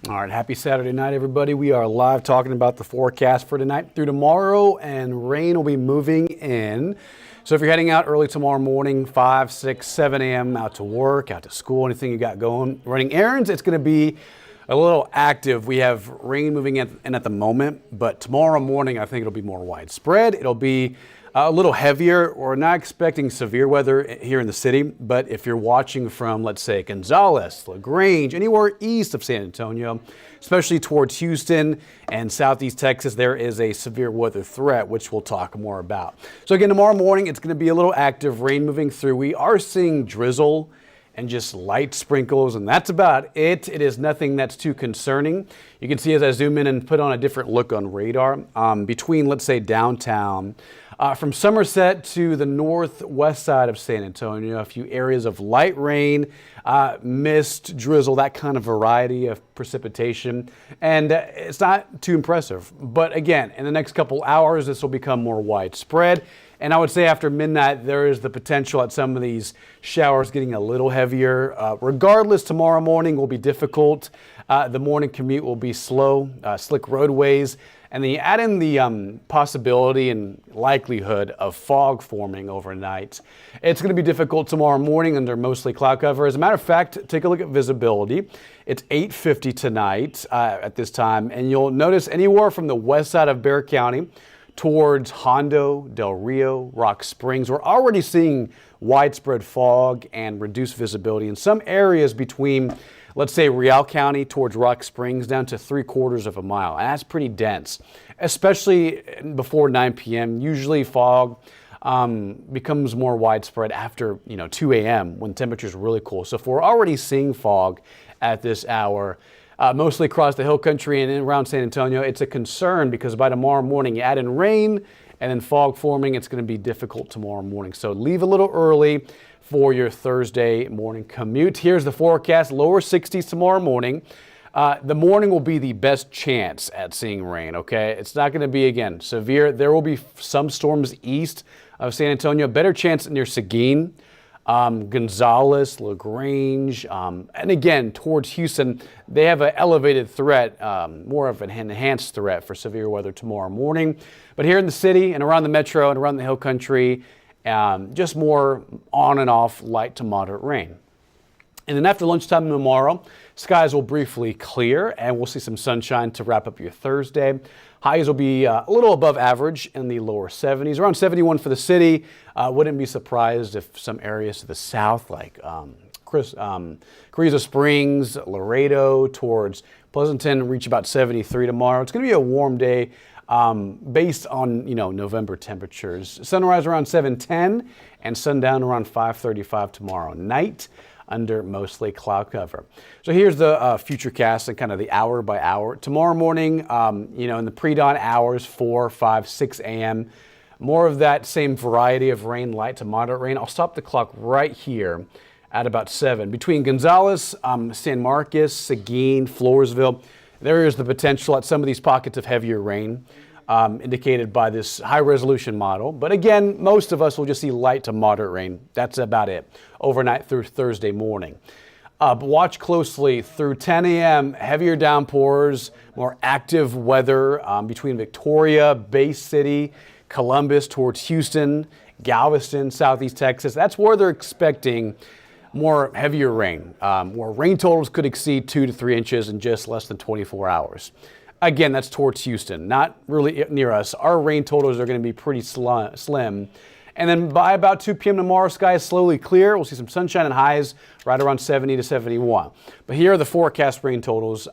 All right, happy Saturday night, everybody. We are live talking about the forecast for tonight through tomorrow, and rain will be moving in. So if you're heading out early tomorrow morning, 5, 6, 7 a.m., out to work, out to school, anything you got going, running errands, it's going to be a little active. We have rain moving in at the moment, but tomorrow morning, I think it'll be more widespread. It'll be a little heavier. We're not expecting severe weather here in the city, but if you're watching from, let's say, Gonzales, LaGrange, anywhere east of San Antonio, especially towards Houston and southeast Texas, there is a severe weather threat, which we'll talk more about. So again, tomorrow morning, it's going to be a little active, rain moving through. We are seeing drizzle and just light sprinkles, and that's about it. It is nothing that's too concerning. You can see as I zoom in and put on a different look on radar, between, let's say, downtown, from Somerset to the northwest side of San Antonio, a few areas of light rain, mist, drizzle, that kind of variety of precipitation. And it's not too impressive. But again, in the next couple hours, this will become more widespread. And I would say after midnight, there is the potential at some of these showers getting a little heavier. Regardless, tomorrow morning will be difficult. The morning commute will be slow, slick roadways. And then you add in the possibility and likelihood of fog forming overnight. It's going to be difficult tomorrow morning under mostly cloud cover. As a matter of fact, take a look at visibility. It's 8:50 tonight at this time. And you'll notice anywhere from the west side of Bexar County towards Hondo, Del Rio, Rock Springs, we're already seeing widespread fog and reduced visibility in some areas between, let's say, Real County towards Rock Springs down to 3/4 of a mile. And that's pretty dense, especially before 9 p.m. Usually fog becomes more widespread after 2 a.m. when temperatures are really cool. So if we're already seeing fog at this hour, mostly across the hill country and around San Antonio, it's a concern because by tomorrow morning you add in rain and then fog forming. It's going to be difficult tomorrow morning. So leave a little early for your Thursday morning commute. Here's the forecast: lower 60s tomorrow morning. The morning will be the best chance at seeing rain, okay? It's not going to be, again, severe. There will be some storms east of San Antonio. Better chance near Seguin, Gonzales, LaGrange, and again, towards Houston. They have an elevated threat, more of an enhanced threat for severe weather tomorrow morning. But here in the city and around the metro and around the hill country, just more on and off light to moderate rain. And then after lunchtime tomorrow, skies will briefly clear and we'll see some sunshine to wrap up your Thursday. Highs will be a little above average in the lower 70s, around 71 for the city. Wouldn't be surprised if some areas to the south, like Carrizo Springs, Laredo, towards Pleasanton, reach about 73 tomorrow. It's going to be a warm day. Based on November temperatures. Sunrise around 7:10 and sundown around 5:35 tomorrow night under mostly cloud cover. So here's the future cast and kind of the hour by hour. Tomorrow morning, in the pre-dawn hours, 4, 5, 6 a.m., more of that same variety of rain, light to moderate rain. I'll stop the clock right here at about 7. Between Gonzales, San Marcos, Seguin, Floresville, there is the potential at some of these pockets of heavier rain indicated by this high-resolution model. But again, most of us will just see light to moderate rain. That's about it, overnight through Thursday morning. But watch closely through 10 a.m., heavier downpours, more active weather between Victoria, Bay City, Columbus towards Houston, Galveston, southeast Texas. That's where they're expecting more heavier rain, where rain totals could exceed 2 to 3 inches in just less than 24 hours. Again, that's towards Houston, not really near us. Our rain totals are going to be pretty slim. And then by about 2 p.m. tomorrow, skies slowly clear. We'll see some sunshine and highs right around 70 to 71. But here are the forecast rain totals.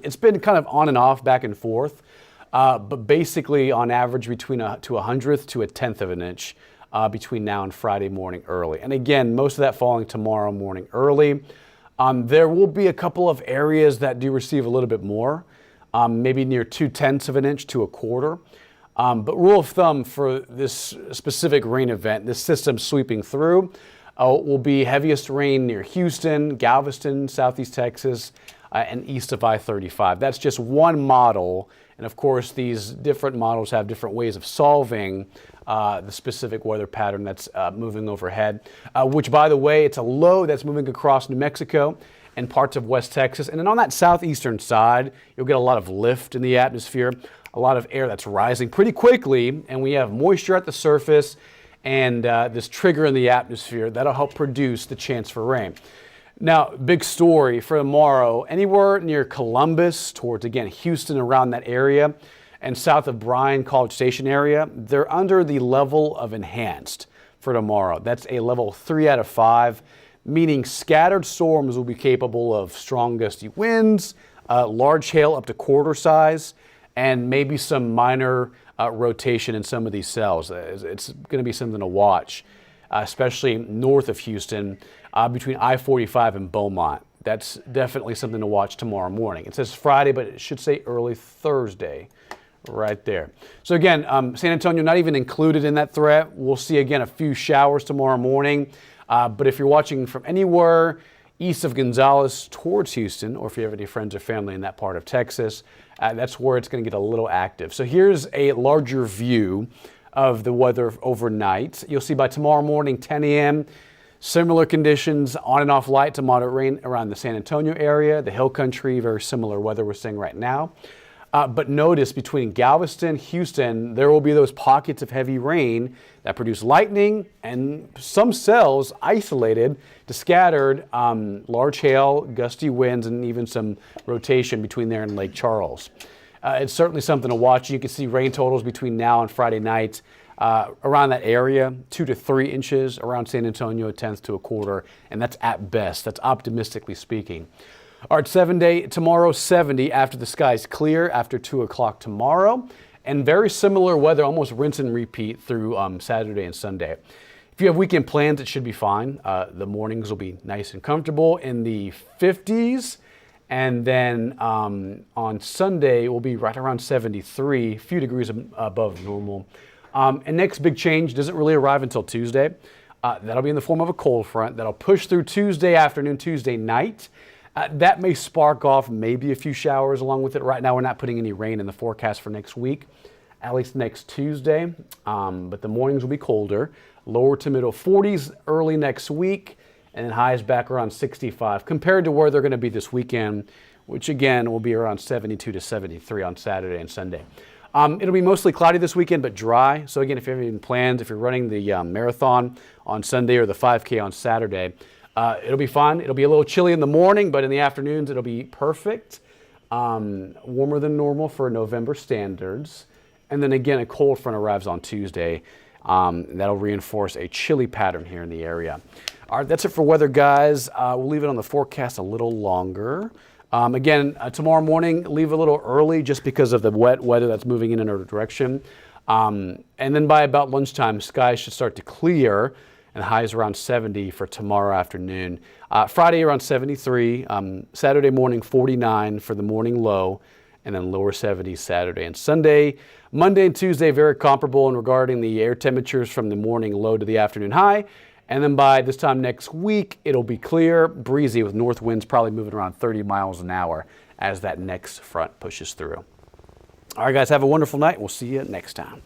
It's been kind of on and off, back and forth, but basically on average between a 100th to a 10th of an inch. Between now and Friday morning early. And again, most of that falling tomorrow morning early. There will be a couple of areas that do receive a little bit more, maybe near 2/10 of an inch to a quarter. But rule of thumb for this specific rain event, this system sweeping through, will be heaviest rain near Houston, Galveston, southeast Texas, and east of I-35. That's just one model. And of course, these different models have different ways of solving the specific weather pattern that's moving overhead, which, by the way, it's a low that's moving across New Mexico and parts of West Texas. And then on that southeastern side, you'll get a lot of lift in the atmosphere, a lot of air that's rising pretty quickly, and we have moisture at the surface and this trigger in the atmosphere that'll help produce the chance for rain. Now, big story for tomorrow, anywhere near Columbus towards, again, Houston, around that area, and south of Bryan, College Station area, they're under the level of enhanced for tomorrow. That's a level 3 out of 5, meaning scattered storms will be capable of strong gusty winds, large hail up to quarter size, and maybe some minor rotation in some of these cells. It's going to be something to watch, especially north of Houston, between I-45 and Beaumont. That's definitely something to watch tomorrow morning. It says Friday, but it should say early Thursday right there. So again, San Antonio not even included in that threat. We'll see again a few showers tomorrow morning. But if you're watching from anywhere east of Gonzales towards Houston, or if you have any friends or family in that part of Texas, that's where it's going to get a little active. So here's a larger view of the weather overnight. You'll see by tomorrow morning, 10 a.m., similar conditions, on and off light to moderate rain around the San Antonio area, the hill country, very similar weather we're seeing right now. But notice between Galveston, Houston, there will be those pockets of heavy rain that produce lightning and some cells isolated to scattered large hail, gusty winds, and even some rotation between there and Lake Charles. It's certainly something to watch. You can see rain totals between now and Friday night around that area, 2 to 3 inches around San Antonio, a tenth to a quarter, and that's at best. That's optimistically speaking. All right, 7-day tomorrow, 70 after the skies clear after 2 o'clock tomorrow, and very similar weather, almost rinse and repeat through Saturday and Sunday. If you have weekend plans, it should be fine. The mornings will be nice and comfortable in the 50s, and then on Sunday we'll be right around 73, a few degrees above normal. And next big change doesn't really arrive until Tuesday. That'll be in the form of a cold front that'll push through Tuesday afternoon, Tuesday night. That may spark off maybe a few showers along with it. Right now, we're not putting any rain in the forecast for next week, at least next Tuesday. But the mornings will be colder, lower to middle 40s early next week, and then highs back around 65 compared to where they're going to be this weekend, which again will be around 72 to 73 on Saturday and Sunday. It'll be mostly cloudy this weekend, but dry. So again, if you have any plans, if you're running the marathon on Sunday or the 5K on Saturday, it'll be fun. It'll be a little chilly in the morning, but in the afternoons, it'll be perfect. Warmer than normal for November standards. And then again, a cold front arrives on Tuesday. That'll reinforce a chilly pattern here in the area. All right, that's it for weather, guys. We'll leave it on the forecast a little longer. Again, tomorrow morning, leave a little early just because of the wet weather that's moving in another direction. And then by about lunchtime, skies should start to clear, and highs around 70 for tomorrow afternoon. Friday around 73, Saturday morning 49 for the morning low, and then lower 70s Saturday and Sunday. Monday and Tuesday very comparable in regarding the air temperatures from the morning low to the afternoon high. And then by this time next week, it'll be clear, breezy with north winds probably moving around 30 miles an hour as that next front pushes through. All right, guys, have a wonderful night. We'll see you next time.